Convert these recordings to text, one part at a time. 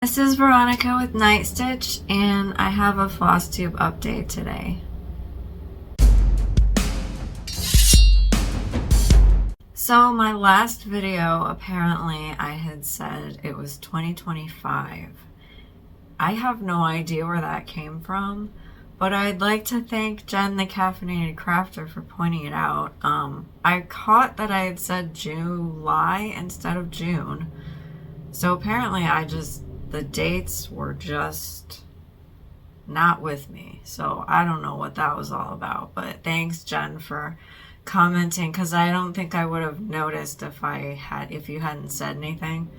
This is Veronica with Night Stitch, and I have a floss tube update today. So my last video, apparently I had said it was 2025. I have no idea where that came from, but I'd like to thank Jen the Caffeinated Crafter for pointing it out. I caught that I had said July instead of June, so apparently the dates were just not with me. So I don't know what that was all about, but thanks Jen for commenting, because I don't think I would have noticed if you hadn't said anything.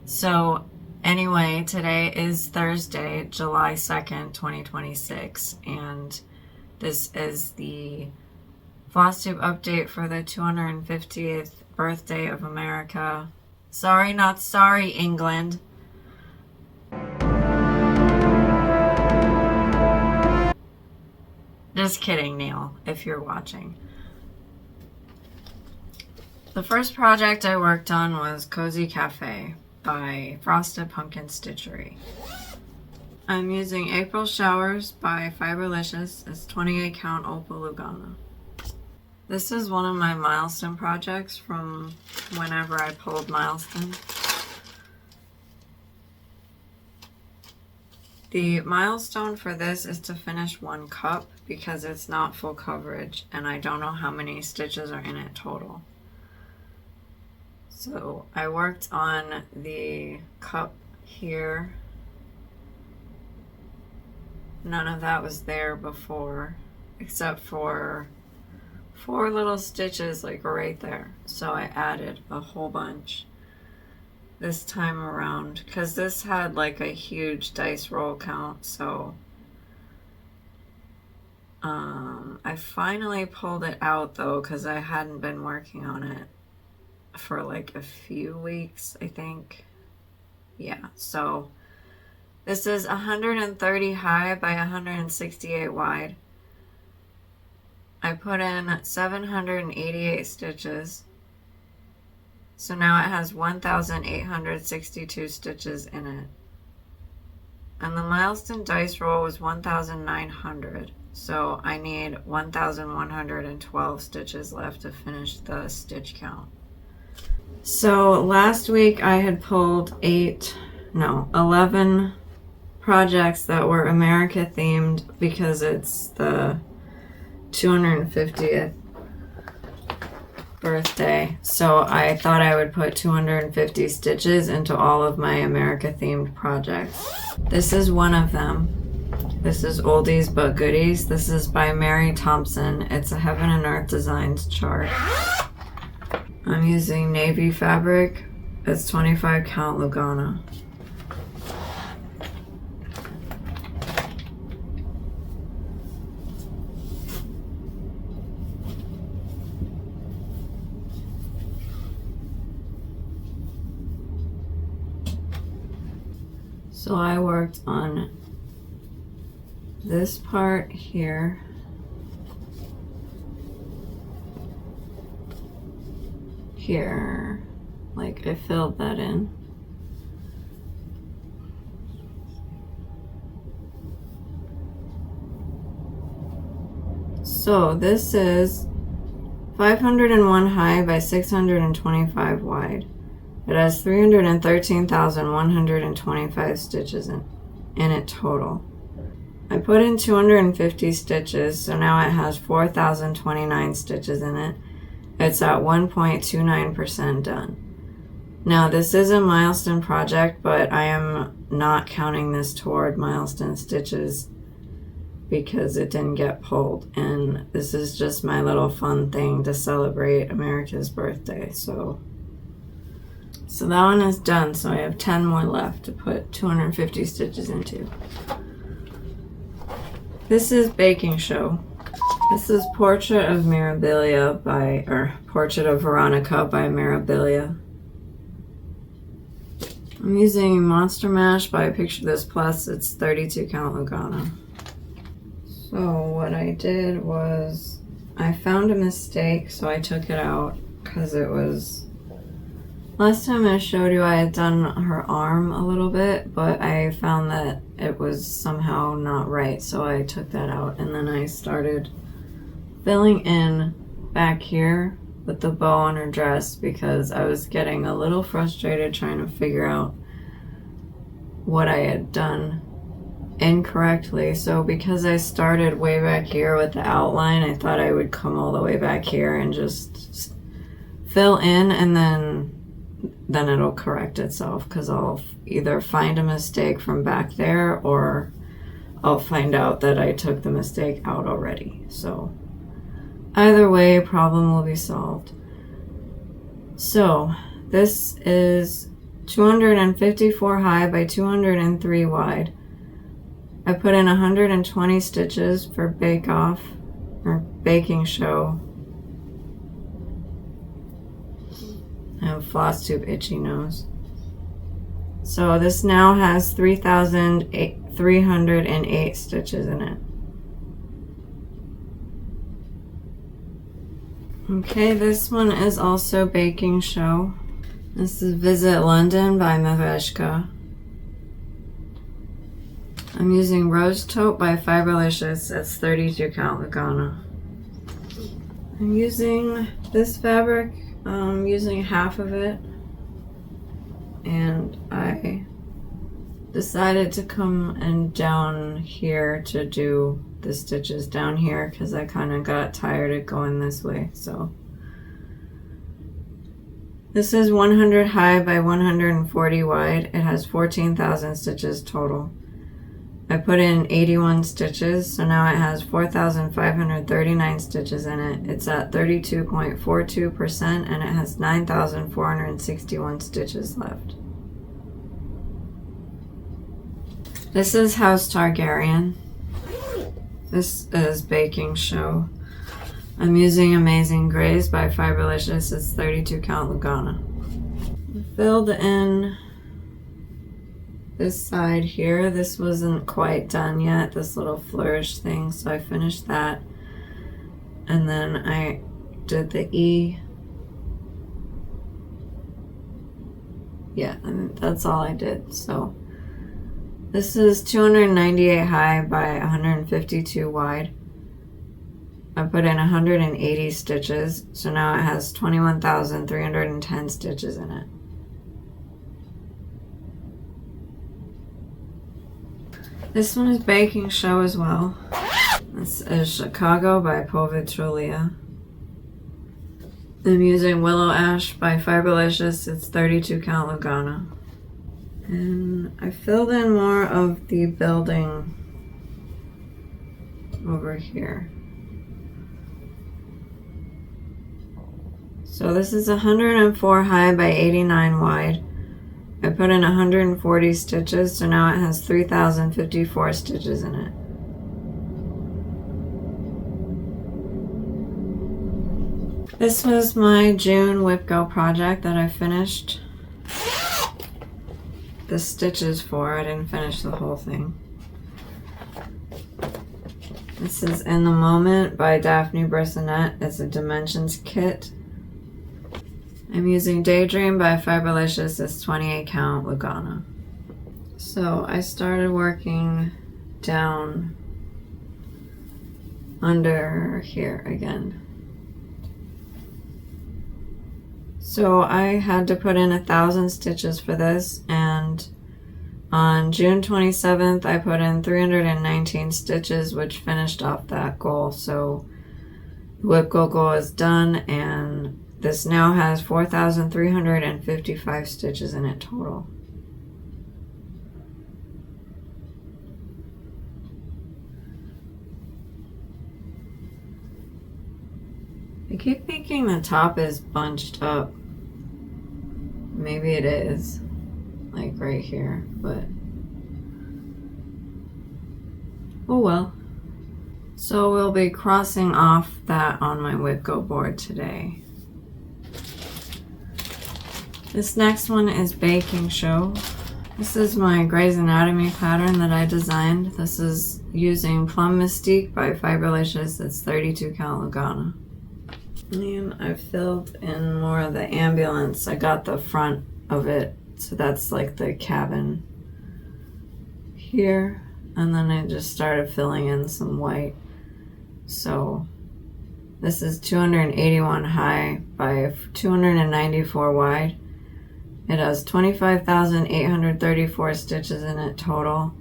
So anyway, today is Thursday, July 2nd, 2026, and this is the floss tube update for the 250th birthday of America. Sorry, not sorry, England. Just kidding, Neil, if you're watching. The first project I worked on was Cozy Cafe by Frosted Pumpkin Stitchery. I'm using April Showers by Fiberlicious. It's 28 count Opal Lugana. This is one of my milestone projects from whenever I pulled milestone. The milestone for this is to finish one cup because it's not full coverage and I don't know how many stitches are in it total. So I worked on the cup here. None of that was there before except for 4 little stitches like right there. So I added a whole bunch this time around because this had like a huge dice roll count. So I finally pulled it out though because I hadn't been working on it for like a few weeks, I think. Yeah, so this is 130 high by 168 wide. I put in 788 stitches. So now it has 1,862 stitches in it. And the milestone dice roll was 1,900. So I need 1,112 stitches left to finish the stitch count. So last week I had pulled 11 projects that were America themed because it's the 250th birthday. So I thought I would put 250 stitches into all of my America themed projects. This is one of them. This is Oldies But Goodies. This is by Mary Thompson. It's a Heaven and Earth Designs chart. I'm using navy fabric. It's 25 count Lugana. So I worked on this part here. Here, like I filled that in. So this is 501 high by 625 wide. It has 313,125 stitches in it total. I put in 250 stitches, so now it has 4,029 stitches in it. It's at 1.29% done. Now this is a milestone project, but I am not counting this toward milestone stitches because it didn't get pulled. And this is just my little fun thing to celebrate America's birthday. So that one is done. So I have 10 more left to put 250 stitches into. This is Baking Show. This is Portrait of Veronica by Mirabilia. I'm using Monster Mash by Picture This Plus. It's 32 count Lugana. So what I did was I found a mistake, so I took it out because it was Last time I showed you I had done her arm a little bit, but I found that it was somehow not right, so I took that out, and then I started filling in back here with the bow on her dress because I was getting a little frustrated trying to figure out what I had done incorrectly. So because I started way back here with the outline, I thought I would come all the way back here and just fill in, and then it'll correct itself, because I'll either find a mistake from back there or I'll find out that I took the mistake out already. So either way, problem will be solved. So this is 254 high by 203 wide. I put in 120 stitches for bake off or baking show. I have floss tube itchy nose. So this now has 3,308 stitches in it. Okay, this one is also baking show. This is Visit London by Maveshka. I'm using Rose Taupe by Fiberlicious. It's 32 count Lugana. I'm using this fabric. I'm using half of it, and I decided to come and down here to do the stitches down here because I kind of got tired of going this way. So this is 100 high by 140 wide. It has 14,000 stitches total. I put in 81 stitches, so now it has 4,539 stitches in it. It's at 32.42% and it has 9,461 stitches left. This is House Targaryen. This is Baking Show. I'm using Amazing Grace by Fiberlicious. It's 32 count Lugana. Filled in this side here. This wasn't quite done yet, this little flourish thing, so I finished that, and then I did the E. Yeah, and that's all I did. So this is 298 high by 152 wide. I put in 180 stitches, so now it has 21,310 stitches in it. This one is Baking Show as well. This is Chicago by Povitrulia. I'm using Willow Ash by Fiberlicious. It's 32 count Lugana. And I filled in more of the building over here. So this is 104 high by 89 wide. I put in 140 stitches, so now it has 3,054 stitches in it. This was my June Whip Go project that I finished the stitches for. I didn't finish the whole thing. This is In the Moment by Daphne Brissonette. It's a dimensions kit. I'm using Daydream by Fiberlicious. It's 28 count Lugana. So I started working down under here again. So I had to put in 1,000 stitches for this, and on June 27th I put in 319 stitches, which finished off that goal. So the Whip Go goal is done, and this now has 4,355 stitches in it total. I keep thinking the top is bunched up. Maybe it is, like right here, but oh well. So we'll be crossing off that on my Whip Go board today. This next one is Baking Show. This is my Grey's Anatomy pattern that I designed. This is using Plum Mystique by Fiberlicious. It's 32 count Lugana. And I filled in more of the ambulance. I got the front of it, so that's like the cabin here. And then I just started filling in some white. So this is 281 high by 294 wide. It has 25,834 stitches in it total.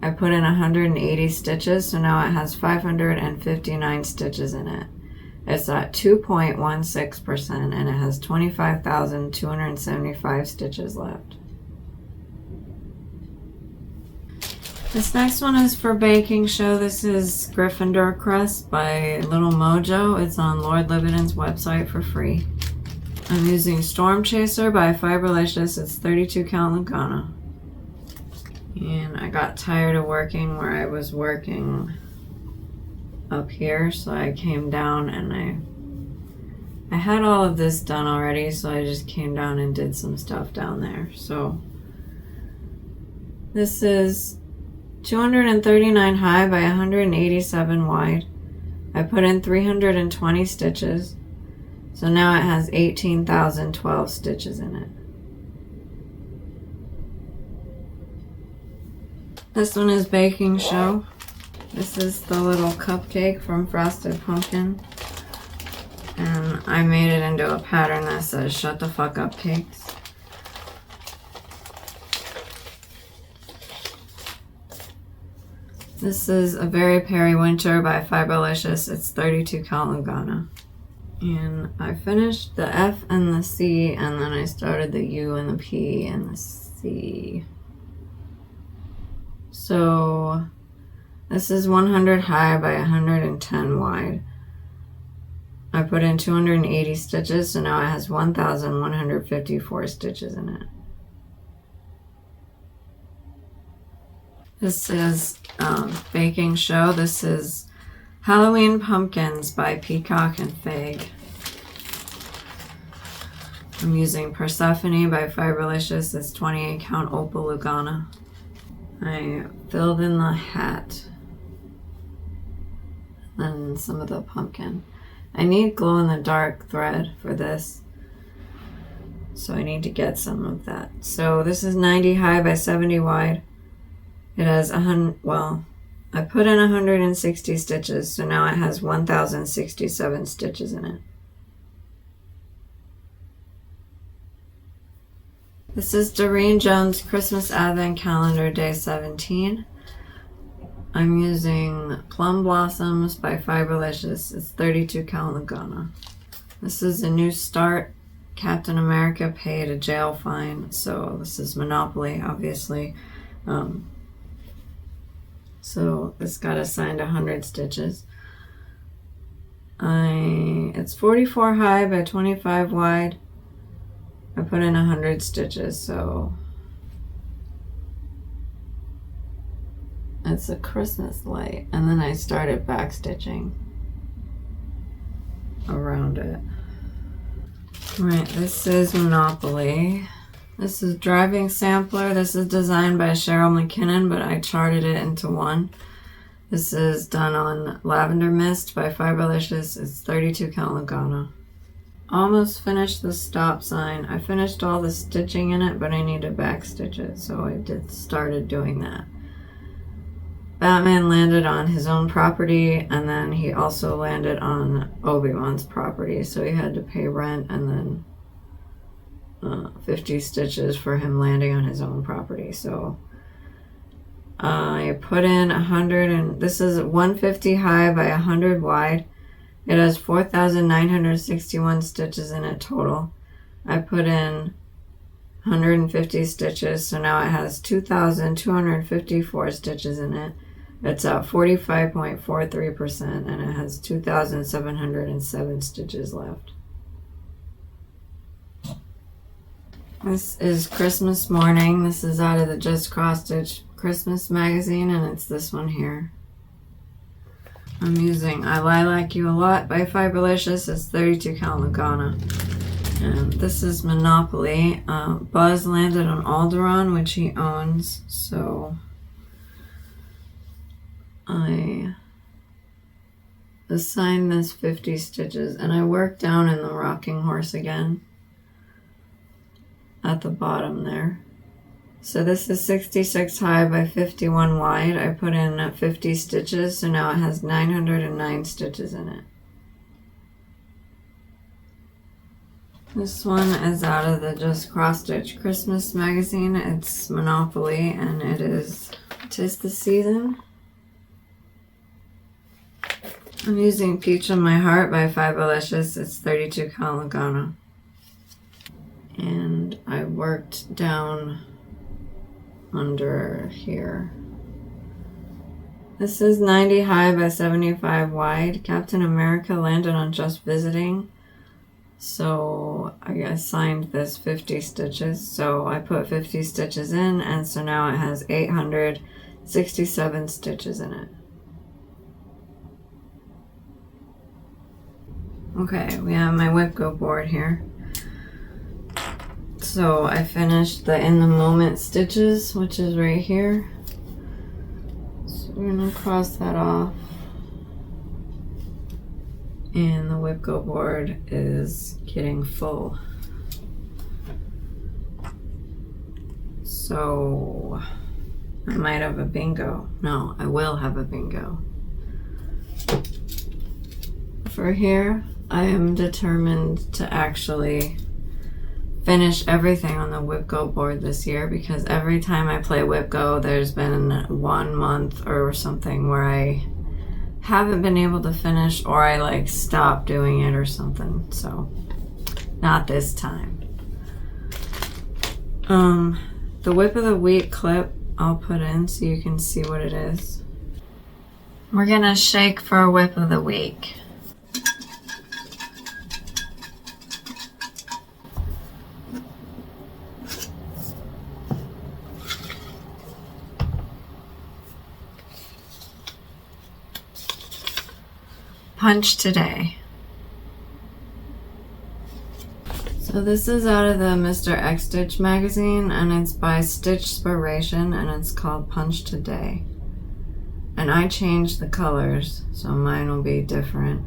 I put in 180 stitches, so now it has 559 stitches in it. It's at 2.16% and it has 25,275 stitches left. This next one is for baking show. This is Gryffindor Crust by Little Mojo. It's on Lord Libiden's website for free. I'm using Storm Chaser by Fiberlicious. It's 32 count Lugana. And I got tired of working where I was working up here, so I came down and I had all of this done already, so I just came down and did some stuff down there. So this is 239 high by 187 wide. I put in 320 stitches, so now it has 18,012 stitches in it. This one is baking show. This is the little cupcake from Frosted Pumpkin. And I made it into a pattern that says, "Shut the fuck up, pigs." This is A Very Perry Winter by Fiberlicious. It's 32 count Lugana. And I finished the F and the C, and then I started the U and the P and the C. So this is 100 high by 110 wide. I put in 280 stitches, so now it has 1,154 stitches in it. This is baking show. This is Halloween Pumpkins by Peacock and Fag. I'm using Persephone by Fiberlicious. It's 28 count Opal Lugana. I filled in the hat and some of the pumpkin. I need glow in the dark thread for this, so I need to get some of that. So this is 90 high by 70 wide. It has I put in 160 stitches, so now it has 1,067 stitches in it. This is Doreen Jones' Christmas Advent Calendar, Day 17. I'm using Plum Blossoms by Fiberlicious. It's 32 count Lugana. This is a new start. Captain America paid a jail fine, so this is Monopoly, obviously. So this got assigned 100 stitches. It's 44 high by 25 wide. I put in 100 stitches, so it's a Christmas light. And then I started back stitching around it. Right, this is Monopoly. This is Driving Sampler. This is designed by Cheryl McKinnon, but I charted it into one. This is done on Lavender Mist by Fiberlicious. It's 32 count Lugana. Almost finished the stop sign. I finished all the stitching in it, but I need to back stitch it, so I started doing that. Batman landed on his own property, and then he also landed on Obi-Wan's property, so he had to pay rent and then 50 stitches for him landing on his own property. So I put in 100, and this is 150 high by 100 wide. It has 4,961 stitches in it total. I put in 150 stitches, so now it has 2,254 stitches in it. It's at 45.43%, and it has 2,707 stitches left. This is Christmas Morning. This is out of the Just Cross Stitch Christmas magazine, and it's this one here. I'm using I Lilac You a Lot by Fiberlicious. It's 32 count Lugana. And this is Monopoly. Buzz landed on Alderaan, which he owns, so this assigned this 50 stitches, and I worked down in the rocking horse again at the bottom there. So this is 66 high by 51 wide. I put in at 50 stitches, so now it has 909 stitches in it. This one is out of the Just Cross Stitch Christmas magazine. It's Monopoly, and it is 'Tis the Season. I'm using Peach on My Heart by Fiberlicious. It's 32 count Lugana. And I worked down under here. This is 90 high by 75 wide. Captain America landed on Just Visiting. So I assigned this 50 stitches. So I put 50 stitches in, and so now it has 867 stitches in it. Okay, we have my whip go board here. So I finished the in the moment stitches, which is right here. So we're gonna cross that off. And the whip go board is getting full. So I might have a bingo. No, I will have a bingo. For here, I am determined to actually finish everything on the whip go board this year, because every time I play whip go, there's been 1 month or something where I haven't been able to finish, or I like stop doing it or something. So not this time. The whip of the week clip I'll put in so you can see what it is. We're gonna shake for a whip of the week. Punch Today. So this is out of the Mr. X Stitch magazine, and it's by Stitchspiration, and it's called Punch Today. And I changed the colors, so mine will be different.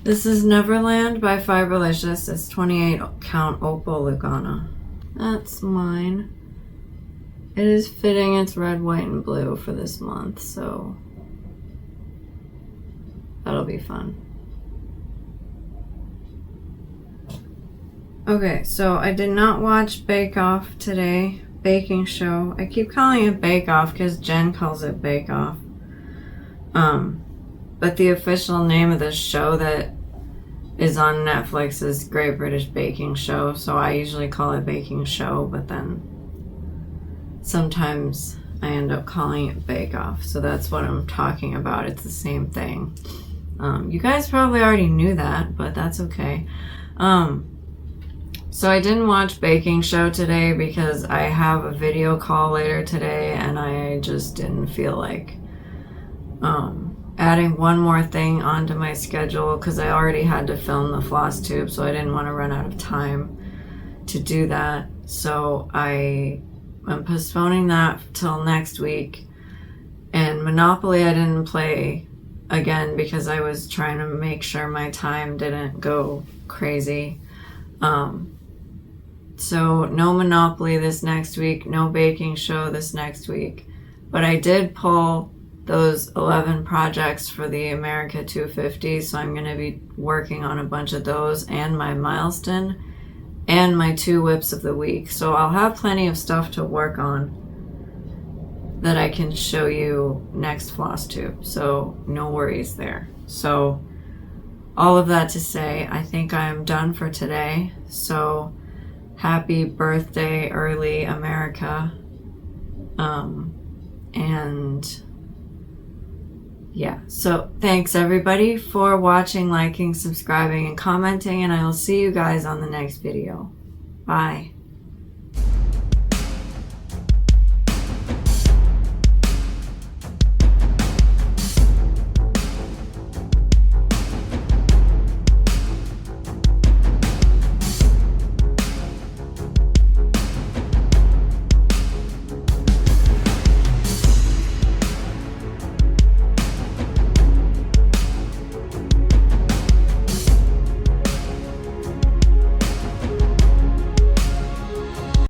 This is Neverland by Fiberlicious. It's 28 count opal Lugana. That's mine. It is fitting. It's red, white, and blue for this month, so that'll be fun. Okay, so I did not watch Bake Off today. Baking show. I keep calling it Bake Off because Jen calls it Bake Off. But the official name of the show that is on Netflix is Great British Baking Show. So I usually call it Baking Show, but then sometimes I end up calling it Bake Off. So that's what I'm talking about. It's the same thing. You guys probably already knew that, but that's okay. So I didn't watch Baking Show today because I have a video call later today, and I just didn't feel like adding one more thing onto my schedule because I already had to film the floss tube, so I didn't want to run out of time to do that. So I am postponing that till next week. And Monopoly I didn't play again because I was trying to make sure my time didn't go crazy. So no Monopoly this next week, no baking show this next week, but I did pull those 11 projects for the America 250, so I'm going to be working on a bunch of those and my milestone and my 2 whips of the week. So I'll have plenty of stuff to work on that I can show you next floss tube, so no worries there. So all of that to say, I think I am done for today. So happy birthday early America. And yeah, so thanks everybody for watching, liking, subscribing, and commenting, and I will see you guys on the next video. Bye.